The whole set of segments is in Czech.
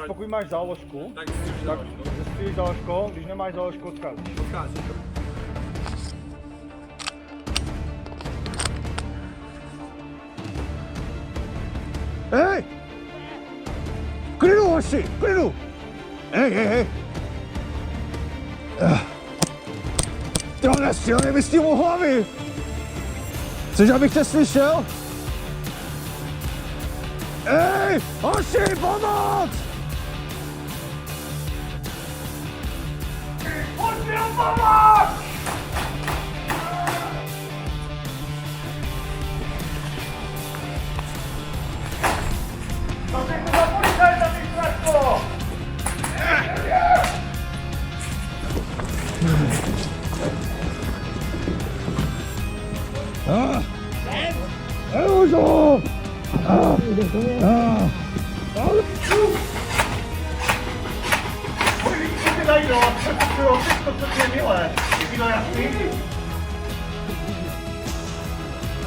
Pokud máš záložku, tak zastřílíš záložkou, když nemáš záložku, odcházíš. Hej! Klidu, hoši, klidu! Hej! Ty nestřílej mi s tím u hlavy! Chceš, abych tě slyšel? Hej, hoši, pomoc! Pojď mi o pomoc! Co ty to za policajta, ty straško? Nemůžu!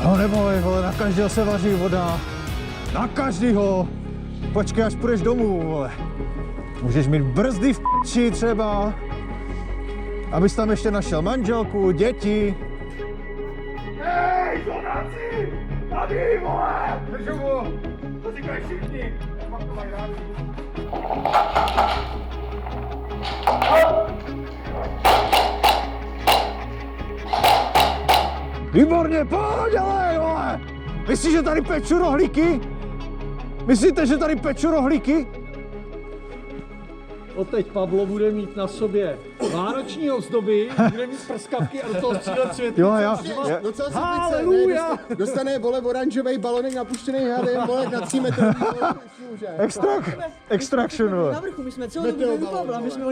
No neboj, vole, na každého se vaří voda. Na každýho. Počkej, až půjdeš domů, vole. Můžeš mít brzdy v p***či třeba. Abys tam ještě našel manželku, děti. Hej, zonáci! Tady, vole! Držu mu! To říkají všichni! Mám to mají rádi. Výborně, pojď, dělej, vole! Myslíš, že tady peču rohlíky? Myslíte, že tady peču rohlíky? Odteď Pavlo bude mít na sobě vánoční ozdoby, bude mít prskavky a do toho střílet světlí. Jo, já. Docela se dostane, vole, oranžový balonek napuštěný hadem, vole, na 3 metrový, vole, může. Extraction, vole. Na vrchu, my jsme celou dobu byli u Pavla, my jsme ho...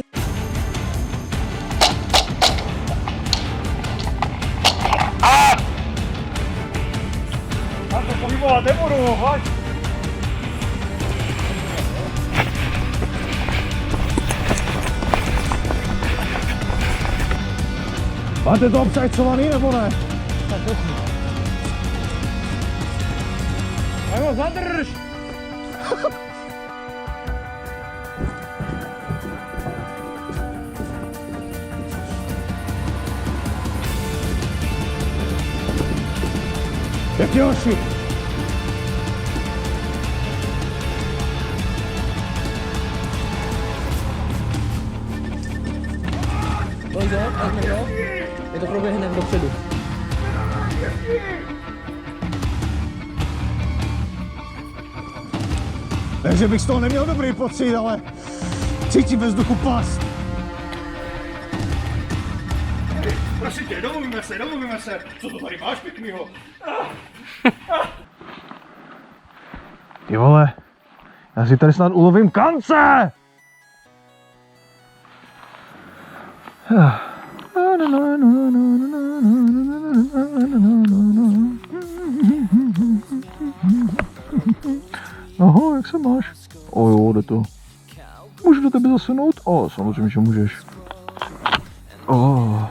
Já to pohybovat nebudu, hoď! Máte to obsajcovaný, nebo ne? Nebo zadrž! Pěkně, hoši. Pojď do, je to proběhne dopředu. Takže bych z toho neměl dobrý pocit, ale cítím ve vzduchu past. Prosím tě, domluvíme se. Co to tady máš pěknýho? Ty vole, já si tady snad ulovím kance! Aha, jak se máš? O jo, jde to. Můžu do tebe zasunout? O, samozřejmě, že můžeš. O.